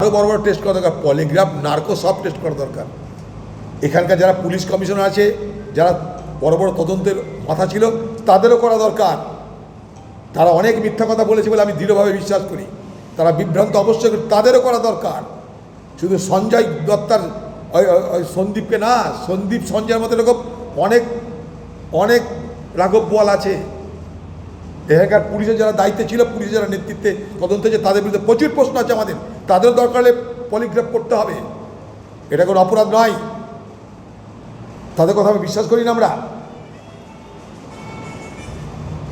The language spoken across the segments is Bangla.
আরও বড় বড় টেস্ট করা দরকার, পলিগ্রাফ, নার্কো সব টেস্ট করা দরকার। এখানকার যারা পুলিশ কমিশনার আছে, যারা বড় বড় তদন্তের মাথা ছিল, তাদেরও করা দরকার। তারা অনেক মিথ্যা কথা বলেছে বলে আমি দৃঢ়ভাবে বিশ্বাস করি, তারা বিভ্রান্ত অবশ্যই, তাদেরও করা দরকার। শুধু সঞ্জয় দত্তার সন্দীপকে না, সন্দীপ সঞ্জয়ের মতো এরকম অনেক অনেক রাঘব বোয়াল আছে। এখানকার পুলিশের যারা দায়িত্বে ছিল, পুলিশের যারা নেতৃত্বে তদন্ত হয়েছে, তাদের বিরুদ্ধে প্রচুর প্রশ্ন আছে আমাদের, তাদের দরকার হলে পলিগ্রাফ করতে হবে। এটা কোনো অপরাধ নয়, তাদের কথা আমি বিশ্বাস করি না আমরা।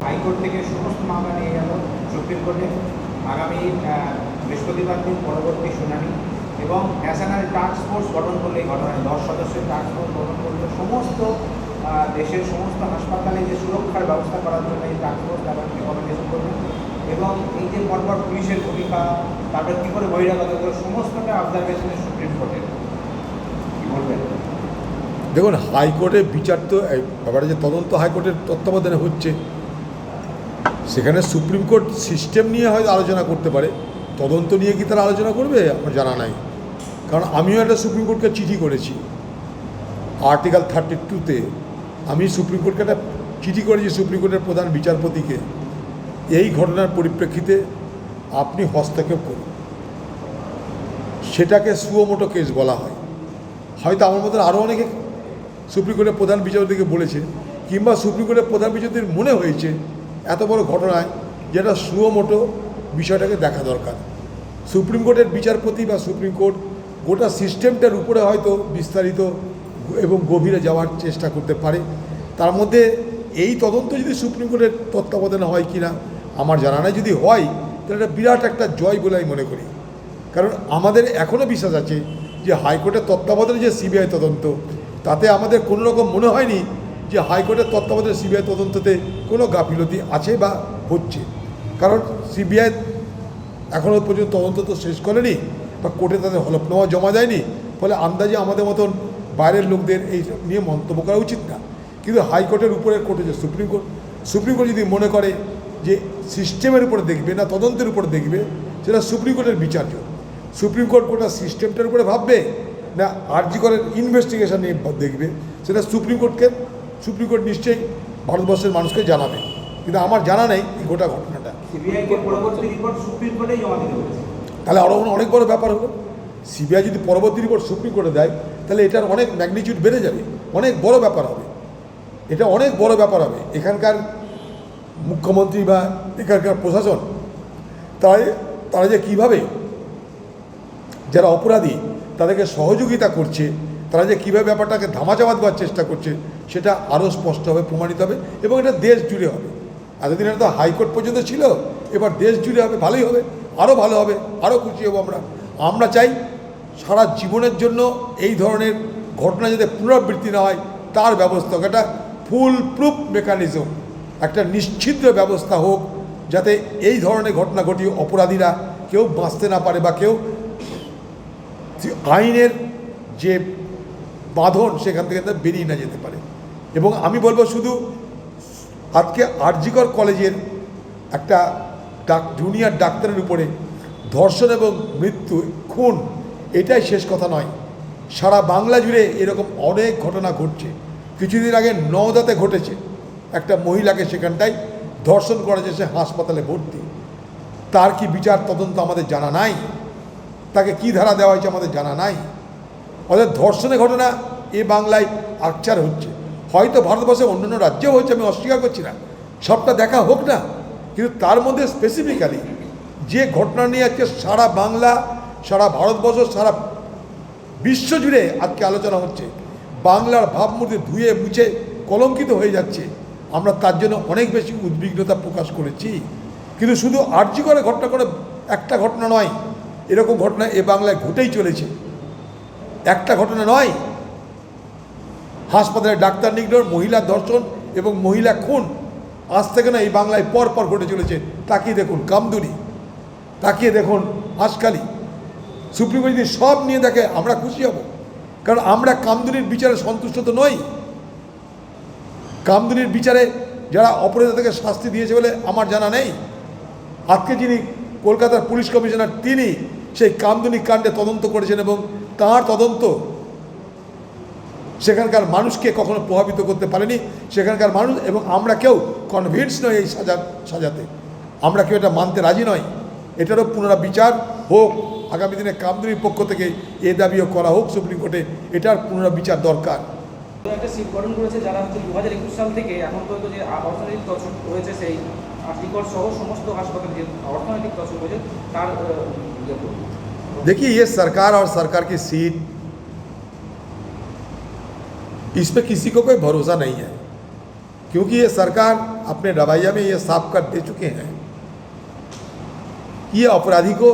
হাইকোর্ট থেকে সমস্ত মামলা নিয়ে গেল সুপ্রিম কোর্টে। আগামী বৃহস্পতিবার দিন পরবর্তী শুনানি, এবং ন্যাশনাল টাস্ক ফোর্স গঠন করলে এই ঘটনায় 10 সদস্যের টাস্ক ফোর্স গঠন করলে সমস্ত দেশের সমস্ত হাসপাতালে যে সুরক্ষার ব্যবস্থা করার জন্য এই টাস্ক ফোর্স তারা রিকমেন্ডেশন করবে। এবং এই যে পরপর পুলিশের ভূমিকা, তারপরে কী করে বহিরাগত, সমস্তটা অবজারভেশনের সুপ্রিম কোর্টের, কী বলবেন? দেখুন, হাইকোর্টের বিচার তো ব্যাপারে যে তদন্ত হাইকোর্টের তত্ত্বাবধানে হচ্ছে, সেখানে সুপ্রিম কোর্ট সিস্টেম নিয়ে হয়তো আলোচনা করতে পারে, তদন্ত নিয়ে কি তারা আলোচনা করবে আমার জানা নাই। কারণ আমিও একটা সুপ্রিম কোর্টকে চিঠি করেছি, আর্টিকেল 32-তে আমি সুপ্রিম কোর্টকে একটা চিঠি করেছি, সুপ্রিম কোর্টের প্রধান বিচারপতিকে, এই ঘটনার পরিপ্রেক্ষিতে আপনি হস্তক্ষেপ করুন। সেটাকে সুমোটো কেস বলা হয়। হয়তো আমার মতন আরও অনেকে সুপ্রিম কোর্টের প্রধান বিচারপতিকে বলেছে, কিংবা সুপ্রিম কোর্টের প্রধান বিচারপতির মনে হয়েছে এত বড় ঘটনায় যেটা সুমোটো বিষয়টাকে দেখা দরকার। সুপ্রিম কোর্টের বিচারপতি বা সুপ্রিম কোর্ট গোটা সিস্টেমটার উপরে হয়তো বিস্তারিত এবং গভীরে যাওয়ার চেষ্টা করতে পারে। তার মধ্যে এই তদন্ত যদি সুপ্রিম কোর্টের তত্ত্বাবধানে হয় কি না আমার জানা নাই। যদি হয় তাহলে এটা বিরাট একটা জয় বলে আমি মনে করি। কারণ আমাদের এখনও বিশ্বাস আছে যে হাইকোর্টের তত্ত্বাবধানে যে সিবিআই তদন্ত, তাতে আমাদের কোনো রকম মনে হয়নি যে হাইকোর্টের তত্ত্বাবধানে সিবিআই তদন্ততে কোনো গাফিলতি আছে বা হচ্ছে। কারণ সিবিআই এখনও পর্যন্ত তদন্ত তো শেষ করেনি বা কোর্টে তাদের হলফনামা জমা দেয়নি, ফলে আন্দাজে আমাদের মতন বাইরের লোকদের এই নিয়ে মন্তব্য করা উচিত না। কিন্তু হাইকোর্টের উপরের কোর্টে যে সুপ্রিম কোর্ট যদি মনে করে যে সিস্টেমের উপরে দেখবে না তদন্তের উপরে দেখবে, সেটা সুপ্রিম কোর্টের বিচার্য। সুপ্রিম কোর্ট গোটা সিস্টেমটার উপরে ভাববে না আরজি করের ইনভেস্টিগেশন নিয়ে দেখবে, সেটা সুপ্রিম কোর্ট নিশ্চয়ই ভারতবর্ষের মানুষকে জানাবে। কিন্তু আমার জানা নেই এই গোটা ঘটনাটা। তাহলে আরও অনেক বড় ব্যাপার হলো। সিবিআই যদি পরবর্তী রিপোর্ট সুপ্রিম কোর্টে দেয়, তাহলে এটার অনেক ম্যাগনিটিউড বেড়ে যাবে, অনেক বড় ব্যাপার হবে, এটা অনেক বড় ব্যাপার হবে। এখানকার মুখ্যমন্ত্রী বা এখানকার প্রশাসন তারা যে কীভাবে যারা অপরাধী তাদেরকে সহযোগিতা করছে, তারা যে কীভাবে ব্যাপারটাকে ধামাচাপা দেওয়ার চেষ্টা করছে, সেটা আরও স্পষ্টভাবে প্রমাণিত হবে এবং এটা দেশ জুড়ে হবে। এতদিন এটা তো হাইকোর্ট পর্যন্ত ছিল, এবার দেশ জুড়ে হবে, ভালোই হবে, আরও ভালো হবে, আরও খুশি হব আমরা চাই সারা জীবনের জন্য এই ধরনের ঘটনা যাতে পুনরাবৃত্তি না হয় তার ব্যবস্থা হোক, একটা ফুল প্রুফ মেকানিজম, একটা নিশ্চিত ব্যবস্থা হোক, যাতে এই ধরনের ঘটনা ঘটিয়ে অপরাধীরা কেউ বাঁচতে না পারে বা কেউ আইনের যে বাঁধন সেখান থেকে বেরিয়ে না যেতে পারে। এবং আমি বলবো শুধু আজকে আরজি কর কলেজের একটা জুনিয়র ডাক্তারের উপরে ধর্ষণ এবং মৃত্যু, খুন, এটাই শেষ কথা নয়। সারা বাংলা জুড়ে এরকম অনেক ঘটনা ঘটছে। কিছুদিন আগে নওদাতে ঘটেছে, একটা মহিলাকে সেখানটায় ধর্ষণ করা হয়েছে, সে হাসপাতালে ভর্তি। তার কি বিচার তদন্ত আমাদের জানা নাই, তাকে কি ধারা দেওয়া হয়েছে আমাদের জানা নাই। অর্থাৎ ধর্ষণের ঘটনা এ বাংলায় আকচার হচ্ছে, হয়তো ভারতবর্ষে অন্যান্য রাজ্যেও হচ্ছে, আমি অস্বীকার করছি না, সবটা দেখা হোক না। কিন্তু তার মধ্যে স্পেসিফিক্যালি যে ঘটনা নিয়ে আজকে সারা বাংলা, সারা ভারতবর্ষ, সারা বিশ্ব জুড়ে আজকে আলোচনা হচ্ছে, বাংলার ভাবমূর্তি ধুয়ে মুছে কলঙ্কিত হয়ে যাচ্ছে, আমরা তার জন্য অনেক বেশি উদ্বিগ্নতা প্রকাশ করেছি। কিন্তু শুধু আরজি করে ঘটনা করে একটা ঘটনা নয়, এরকম ঘটনা এ বাংলায় ঘটেই চলেছে, একটা ঘটনা নয়। হাসপাতালে ডাক্তার নিগ্রহ, মহিলা ধর্ষণ এবং মহিলা খুন আজ থেকে না এই বাংলায় পর পর ঘটে চলেছে। তাকিয়ে দেখুন কামদুনি, তাকিয়ে দেখুন হাঁসখালি। সুপ্রিম কোর্ট যদি সব নিয়ে দেখে আমরা খুশি হব, কারণ আমরা কামদুনির বিচারে সন্তুষ্ট তো নই। কামদুনির বিচারে যারা অপরাধী থেকে শাস্তি দিয়েছে বলে আমার জানা নেই। আজকে যিনি কলকাতার পুলিশ কমিশনার, তিনি সেই কামদুনি কাণ্ডে তদন্ত করেছেন এবং তাঁর তদন্ত সেখানকার মানুষকে কখনো প্রভাবিত করতে পারেনি। সেখানকার মানুষ এবং আমরা কেউ কনভিন্স নই এই সাজাতে, আমরা কেউ এটা মানতে রাজি নয়। এটারও পুনরাবিচার হোক, আগামী দিনে কামদুনির পক্ষ থেকে এ দাবিও করা হোক সুপ্রিম কোর্টে, এটার পুনরাবিচার দরকার। একটা সিট গঠন করেছে যারা হচ্ছে 2021 সাল থেকে এখন পর্যন্ত যে অর্থনৈতিক তছরূপ হয়েছে, সেই আর্টিকল সহ সমস্ত হাসপাতালে যে অর্থনৈতিক তছরূপ হয়েছে তার देखिए ये सरकार और सरकार की सीट, इस पे किसी को कोई भरोसा नहीं है, क्योंकि ये सरकार अपने रवैया में ये साफ कर दे चुके हैं ये अपराधी को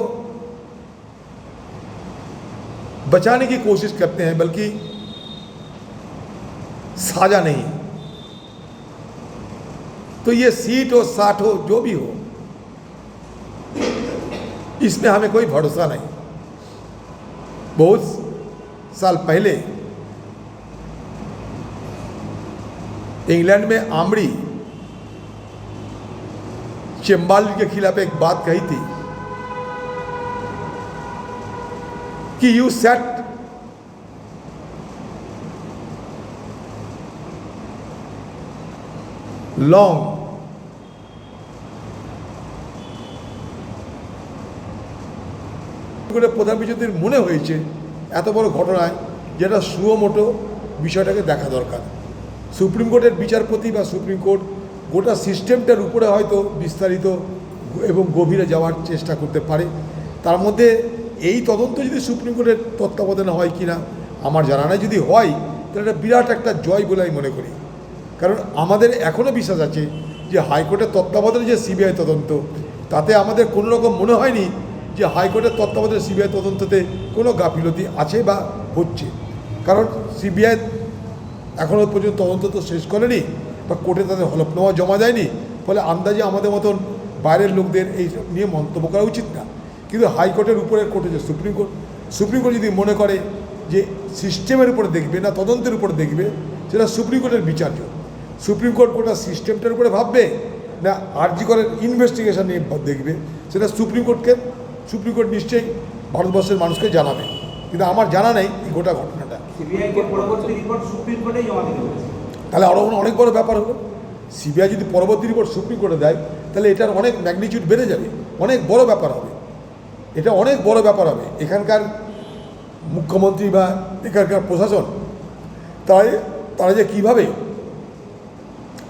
बचाने की कोशिश करते हैं, बल्कि साजा नहीं। तो ये सीट हो, साठ हो, जो भी हो, इसमें हमें कोई भरोसा नहीं। बहुत साल पहले इंग्लैंड में आमड़ी चेम्बाल के खिलाफ एक बात कही थी कि यू सेट लॉन्ग প্রধান বিচারপতির মনে হয়েছে এত বড় ঘটনায় যেটা সুমোটো বিষয়টাকে দেখা দরকার। সুপ্রিম কোর্টের বিচারপতি বা সুপ্রিম কোর্ট গোটা সিস্টেমটার উপরে হয়তো বিস্তারিত এবং গভীরে যাওয়ার চেষ্টা করতে পারে। তার মধ্যে এই তদন্ত যদি সুপ্রিম কোর্টের তত্ত্বাবধানে হয় কি না আমার জানা নাই, যদি হয় তাহলে এটা বিরাট একটা জয় বলে আমি মনে করি। কারণ আমাদের এখনও বিশ্বাস আছে যে হাইকোর্টের তত্ত্বাবধানে যে সিবিআই তদন্ত, তাতে আমাদের কোনো রকম মনে হয়নি যে হাইকোর্টের তত্ত্বাবধানে সিবিআই তদন্ততে কোনো গাফিলতি আছে বা হচ্ছে। কারণ সিবিআই এখনও পর্যন্ত তদন্ত তো শেষ করেনি বা কোর্টে তাদের হলফনামা জমা দেয়নি, ফলে আন্দাজে আমাদের মতন বাইরের লোকদের এই নিয়ে মন্তব্য করা উচিত না। কিন্তু হাইকোর্টের উপরের কোর্টে যে সুপ্রিম কোর্ট যদি মনে করে যে সিস্টেমের উপরে দেখবে না তদন্তের উপরে দেখবে, সেটা সুপ্রিম কোর্টের বিচার্য। সুপ্রিম কোর্ট গোটা সিস্টেমটার উপরে ভাববে না আরজি করের ইনভেস্টিগেশন নিয়ে দেখবে, সেটা সুপ্রিম কোর্ট নিশ্চয়ই ভারতবর্ষের মানুষকে জানাবে। কিন্তু আমার জানা নেই এই গোটা ঘটনাটা। সিবিআইকে পরবর্তী রিপোর্ট সুপ্রিম কোর্টে জমা দিতে বলেছে। তাহলে আরও অনেক বড় ব্যাপার হলো। সিবিআই যদি পরবর্তী রিপোর্ট সুপ্রিম কোর্টে দেয় তাহলে এটার অনেক ম্যাগনিটিউড বেড়ে যাবে, অনেক বড় ব্যাপার হবে, এটা অনেক বড় ব্যাপার হবে। এখানকার মুখ্যমন্ত্রী বা এখানকার প্রশাসন তারা যে কীভাবে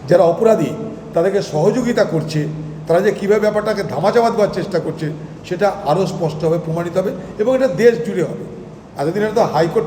যারা অপরাধী তাদেরকে সহযোগিতা করছে, তারা যে কীভাবে ব্যাপারটাকে ধামাচাপা দেওয়ার চেষ্টা করছে, সেটা আরও স্পষ্টভাবে প্রমাণিত হবে এবং এটা দেশ জুড়ে হবে। এতদিন তো হাইকোর্ট